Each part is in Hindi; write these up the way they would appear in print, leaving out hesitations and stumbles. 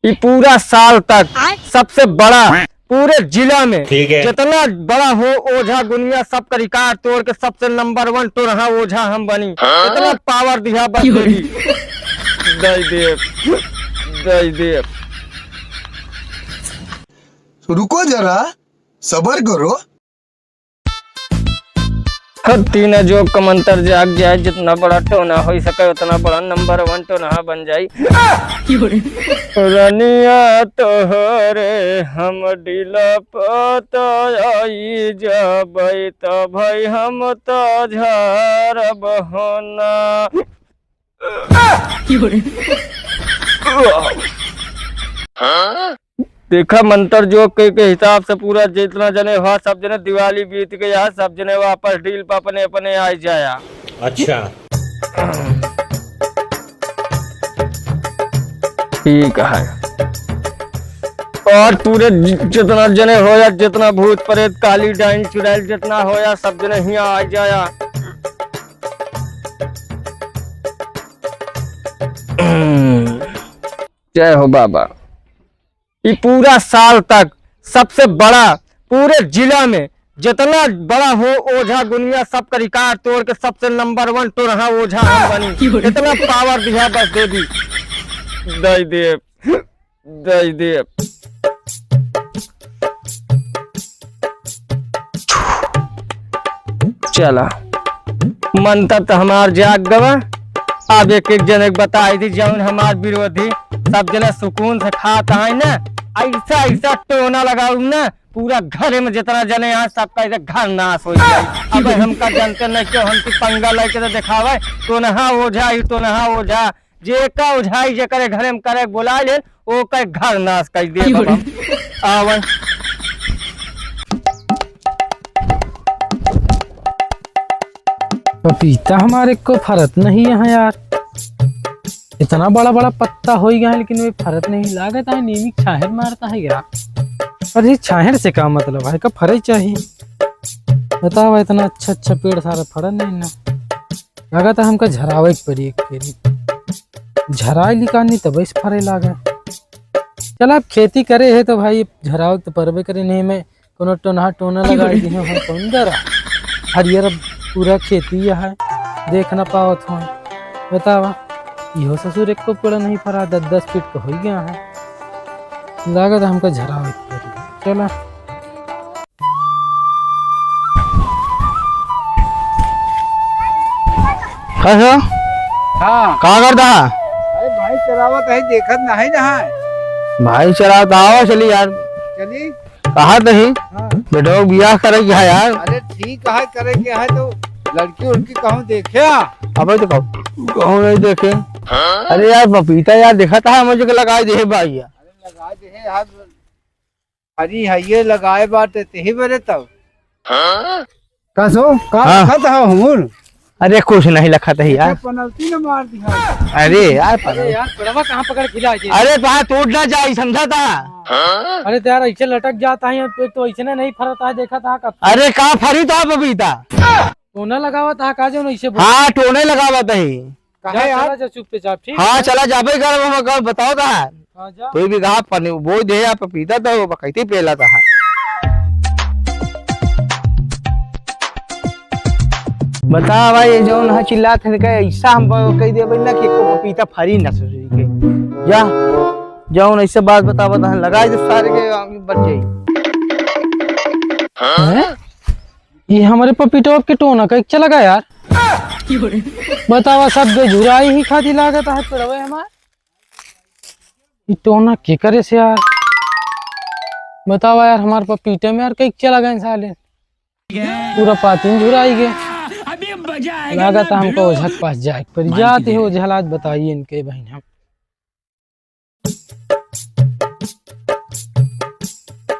ये पूरा साल तक सबसे बड़ा पूरे जिला में जितना बड़ा हो ओझा गुनिया सबका रिकॉर्ड तोड़ के सबसे नंबर 1 तो रहा ओझा हम बनी। इतना पावर दिया बस दई देव। रुको जरा सबर करो। तीन जो कमंतर जाग जाए, जितना बड़ा टोना हो सके उतना बड़ा नंबर 1 टोना बन जाए। रनिया तोहरे हम दिला पताई जबै त भाई हम तो झरब होना। देखा मंत्र जो के हिसाब से पूरा जितना जने हुआ सब जने दिवाली बीत गया, सब जने वापस डील पर अपने अपने आ जाया। अच्छा ठीक है। और पूरे जितना जने होया, जितना भूत प्रेत काली डाइन चुड़ैल जितना होया सब जने ही आ जाया। जय हो बाबा। ये पूरा साल तक सबसे बड़ा पूरे जिला में जितना बड़ा हो ओझा गुनिया सबका रिकॉर्ड तोड़ के सबसे नंबर 1 तो रहा ओझा हम बनी। इतना पावर दिया बस देवी दई देव। चला मंत्र तो हमार जाग गवा। अब एक एक जने बताई थी जौन हमार विरोधी सब जने सुकून से खाता है ना, ऐसा ऐसा टोना लगाऊ ना पूरा घर में जितना जने यहाँ सबका ऐसा घर नाश हो जाए। अब हमका जानते नहीं क्यों हमकी पंगा लेके तो दिखावे तो नहा ओझा ही तो नहा ओझा जे का ओझाई जे करे घर में करे बोला ले वो का घर नाश कर दे बाबा। आवे पपीता हमारे को फरत नहीं है यार। इतना बड़ा बड़ा पत्ता हो गया है लेकिन वे फरत नहीं लागत है। नीमी छाहर मारता है यार। और ये छाहर से क्या मतलब है, का फरे चाहिए बताओ। इतना अच्छा अच्छा पेड़ सारा फरत नहीं ना लागत है। हमका झरावे पड़ी एक फेरी झराई निकालनी तब इस फरे लागे। चल आप खेती करे है तो भाई झराव तो परबे करे नहीं। मैं कोनो टोना लगा दी हूँ कौन डरा। हरियर पूरा खेती है देखना पावत हो बतावा। यो ससुर एक को पेड़ नहीं फरा 10-10 फीट का हो गया है। लागत हमको झरावे चला। हाँ कहाँ करता है भाई चलावत है देखत नहीं रहा भाई चलाता आओ चली यार। चली कहा नहीं बेटो बियाह करे क्या यार। अरे ठीक है करे क्या है तो लड़की उड़की कहूँ देखे। अब तो कहूँ नहीं देखे। अरे यार पपीता यार देखा था मुझे लगाए दे भाई यार। अरे लगा दे यार हरी है ये लगाए बात ते बरे तब कसो का खत है हमूर। अरे कुछ नहीं लखा था यार। पनौती न मार दिया। अरे यार पेड़वा कहाँ पकड़ खिला अरे वहाँ टूट ना जाए समझा था। अरे तो यार ऐसे लटक जाता है तो ऐसे नहीं फरता है देखा था। अरे कहाँ फरी था पपीता टोना लगावा था का जो ऐसे। हाँ टोने लगावा था चुप चाप ठीक। हाँ चला जाबे कर बताओ था कोई भी कहा वो दे पपीता तो कहती पेला था। बता भाई जो ना चिल्ला थे ऐसा हम कह दे ना कि पपीता फरी ना ससुरी के जा जाओ ऐसे बात बता लगाए जब सारे के बच जाए। ये हमारे पपीतो के टोना का चला गया यार। बतावा सब झुराई ही खाती लागत है पेड़वे हमारे। ये टोना के करे से यार बतावा यार हमारे पपीते में यार कई चला गए साले पूरा पाती झुराई गए। लागत हमको ओझा के पास जाए पर जाते हो हालात बताइए इनके बहन। हम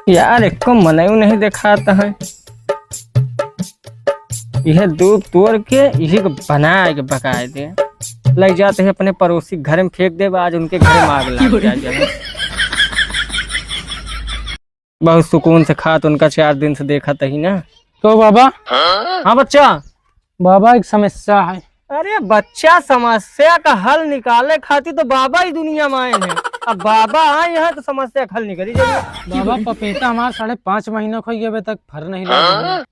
यार एक को मनायू नहीं दिखाता है। यह दूध तोड़ के इसी को बना के पकाए दे लग जाते हैं अपने पड़ोसी घर में फेंक दे। आज उनके घर में आग लग जाए। बहुत सुकून से खा तो उनका 4 दिन से देखा था ही ना। तो बाबा हाँ बच्चा बाबा एक समस्या है। अरे बच्चा समस्या का हल निकालने खातिर तो बाबा ही दुनिया में आए हैं। अब बाबा आए यहाँ तो समस्या हल नहीं करी जाइए। बाबा पपीता हमारा 5.5 महीना खोई अभी तक फर नहीं लगा।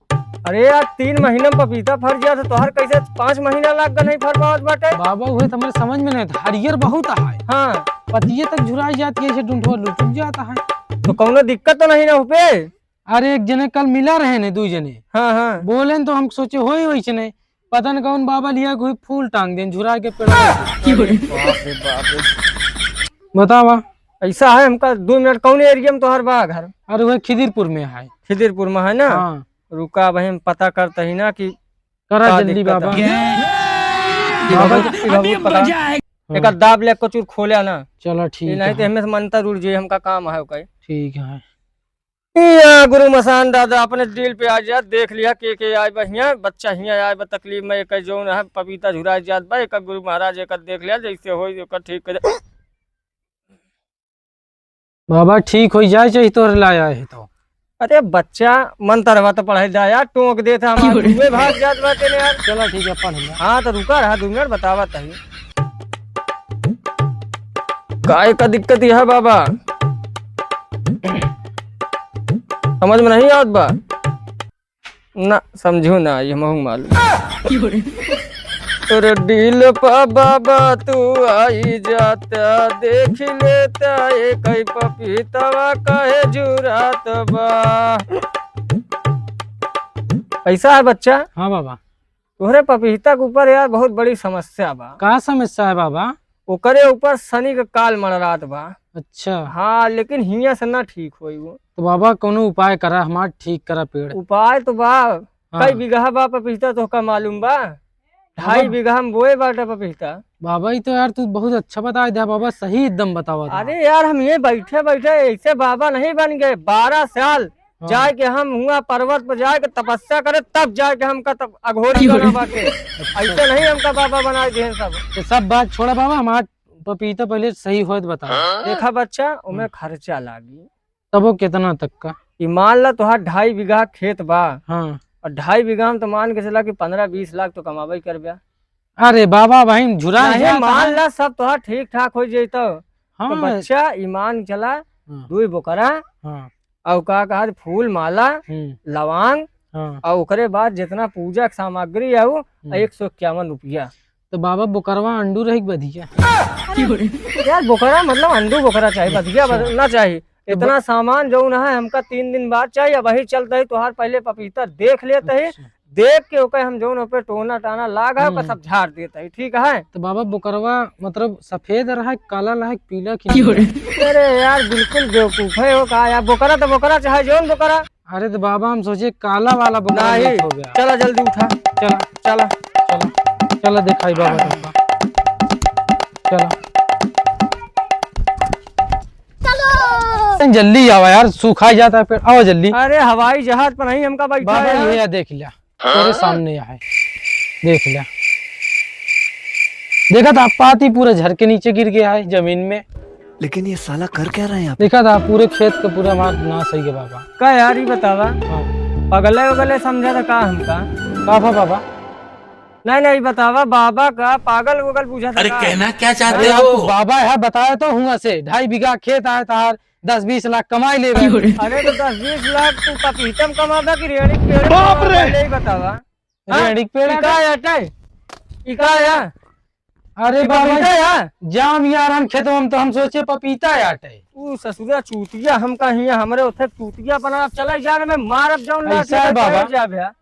अरे यार 3 महीना में पपीता फर गया तो तोहर कैसे 5 महीना लग गए नहीं फर पावत बाटे। बाबा हुए तो हमारे समझ में नहीं था, हरियर बहुत है, हाँ पतिये तक झुराई जाती है, डूंढवा लुटुक जाता है। तो कौनो दिक्कत तो नहीं ना हो पे। अरे एक जने कल मिला रहे ने, 2 जने हाँ हाँ बोले तो हम सोचे हो वैसे नहीं, पता न कौन बाबा लिया कोई फूल टांग दें झुरा के पेड़ में। बाप रे बाप रे। बतावा। ऐसा है हमका 2 मिनट कौन एरिया में तोहर बा घर? अरे वह खिदिरपुर में है। खिदिरपुर में है ना? हाँ रुका भाई हम पता करते ही ना कि करा का जल्दी दिक्कत बाबा। एक दाब ले कचूर खोले ना। चलो ठीक नहीं तो है। हमें से मनता रुड़ जाए, हमका काम है कहीं। ठीक है। या गुरु मसान दादा अपने दिल पे आ जा, देख लिया के आए बढ़िया बच्चा हिया आए बा तकलीफ में, एक जो है पपीता झुरा जात बा, एक गुरु महाराज एक देख लिया जैसे हो ठीक कर। बाबा ठीक हो जाए चाहिए तो लाया है तो। अरे बच्चा मन तरवा तो पढ़ाई जा यार, टोक दे था हमारे भाग जात बाटे ने यार। चलो ठीक है पढ़ लिया। हाँ तो रुका रहा 2 मिनट बतावा तही काय का दिक्कत है बाबा, समझ में नहीं आवत बा ना, समझू ना ये महू मालूम। तोर दिल पा बाबा तू आई जाता, देख लेता एक पपीतवा कहे जुरात बा। ऐसा है बच्चा, हाँ बाबा। तोहरे पपीता के ऊपर यार बहुत बड़ी समस्या बा। का समस्या है बाबा? ओकरे ऊपर शनि का काल मररात बा। अच्छा। हाँ लेकिन हिया से ना ठीक होई वो। तो बाबा कोनो उपाय करा, हमार ठीक करा पेड़। उपाय तो बा, हाँ। कई बीघा बा पपीता तो का मालूम बा? 2.5 बीघा में बोए बाटा पपीता। बाबा ही तो यार तू बहुत अच्छा बता दिया बाबा, सही एकदम बतावा था। अरे यार हम ये बैठे बैठे ऐसे बाबा नहीं बन गए, 12 साल हाँ। जाए के हम हुआ पर्वत पर जाए के तपस्या करे तब जाके हमका तब अघोरी बना के, ऐसे नहीं हमका बाबा बना दिए सब। तो सब बात छोड़ा बाबा, हमार पपीता पहले सही हो तो बता। देखा बच्चा उमें खर्चा लागी, तब वो कितना तक का? कि मान ला तुहार 2.5 बीघा खेत बा, हाँ। और 2.5 बीघा में तो मान के चला कि 15-20 लाख तो कमाबे कर बा। अरे बाबा भाई झुरा नहीं मान ला सब तुहार ठीक ठाक हो जाता। हाँ। तो बच्चा ईमान चला हाँ। 2 बोकरा हाँ। और का कहा फूल माला लवांग हाँ। और ओकरे बाद जितना पूजा के सामग्री है वो 151 रुपया। तो बाबा बोकरवा अंडू रही बधिया। यार बोकरा मतलब अंडू बोकरा चाहिए, बधिया ना चाहिए। इतना सामान जो ना है हमका 3 दिन बाद चाहिए। वही चलते ही तुहार पहले पपीता देख लेते है, देख के ओके हम जो पे टोना टाना लागा ओका सब झाड़ देते है, ठीक है? तो बाबा बोकरवा मतलब सफेद रहा पीला की? अरे यार बिल्कुल बेवकूफ है हो का यार, बोकरा तो बोकरा चाहे जोन बोकरा। अरे तो बाबा हम सोचे काला वाला बोकरा नहीं हो गया। चला जल्दी उठा, चला चला चला चला दिखाई बाबा तुमका। चला जल्दी आओ यार, सूखा ही जाता है पेड़, आओ जल्दी। अरे हवाई जहाज पर नहीं हमका बैठा बाबा है। ये देख लिया तेरे सामने है, देख लिया। देखा था पाती पूरा झर के नीचे गिर गया है जमीन में। लेकिन ये साला कर क्या रहा है यहाँ? देखा था पूरे खेत का पूरा मार नाश हो गया बाबा। का यार ही बतावा, हाँ। पगले वगले समझा था का हमका? बाबा बाबा नहीं बतावा बाबा का पागल वगल पूछा था। अरे का? कहना क्या अरे चाहते यार, हो? तू बाबा है बताया तो हुआ से 2.5 बीघा खेत आया था, 10-20 लाख कमाई ले रहे। अरे तो 10-20 लाख तू पपीतम कमादा कि रेड़ी के पेड़? बाप रे ही बतावा। रेड़ी के पेड़ इका है टाई, इका है। अरे पपीता बाबा है जाम यार हम खेतों में तो हम सोचे पपीता आटे। तू ससुरा चूतिया हम कहीं हमरे उथे चूतिया बना चला जा में मारब जाऊं ऐसा है बाबा। जा भैया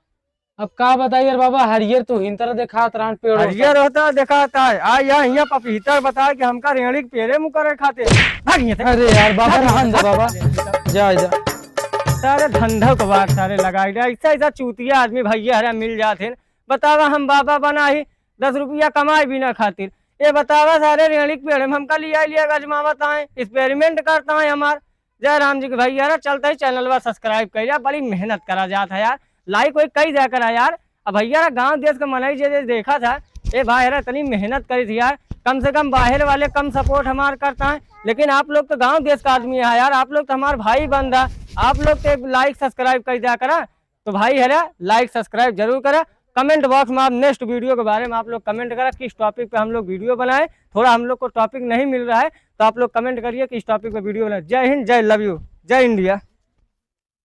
अब का बताइए बाबा, हरियर तो हिंतर देखा त्राण पेड़ हरियर होता दिखाता है आ यहाँ पपीता बता कि हमका रेड़ी के पेड़े मुँह करे खाते भागिए थे। अरे यार बाबा रहन दे बाबा, जा जा। सारे धंधा को बात सारे लगाई ऐसा ऐसा चूतिया आदमी भैया हरा मिल जाते। बतावा हम बाबा बना ही 10 रुपया कमाए भी ना खातिर। ये बतावा सारे रेड़ी के पेड़ में हमका लिया गजमावत आए, एक्सपेरिमेंट करता है हमार। जय राम जी के भैया ना चलता ही चैनल सब्सक्राइब कर, बड़ी मेहनत करा जाता है यार, लाइक कोई कई जा करा यार। अब भैया गांव देश का मनई जे देखा था, ये भाई यार इतनी मेहनत करी थी यार, कम से कम बाहर वाले कम सपोर्ट हमार करता है, लेकिन आप लोग तो गांव देश का आदमी है यार, आप लोग तो हमारे भाई बंदा, आप लोग तो लाइक सब्सक्राइब कर दिया करा। तो भाई है लाइक सब्सक्राइब जरूर करा। कमेंट बॉक्स में आप नेक्स्ट वीडियो के बारे में आप लोग कमेंट करें किस टॉपिक पे हम लोग वीडियो बनाएं। थोड़ा हम लोग को टॉपिक नहीं मिल रहा है तो आप लोग कमेंट करिए कि इस टॉपिक पे वीडियो बनाए। जय हिंद, जय लव यू, जय इंडिया।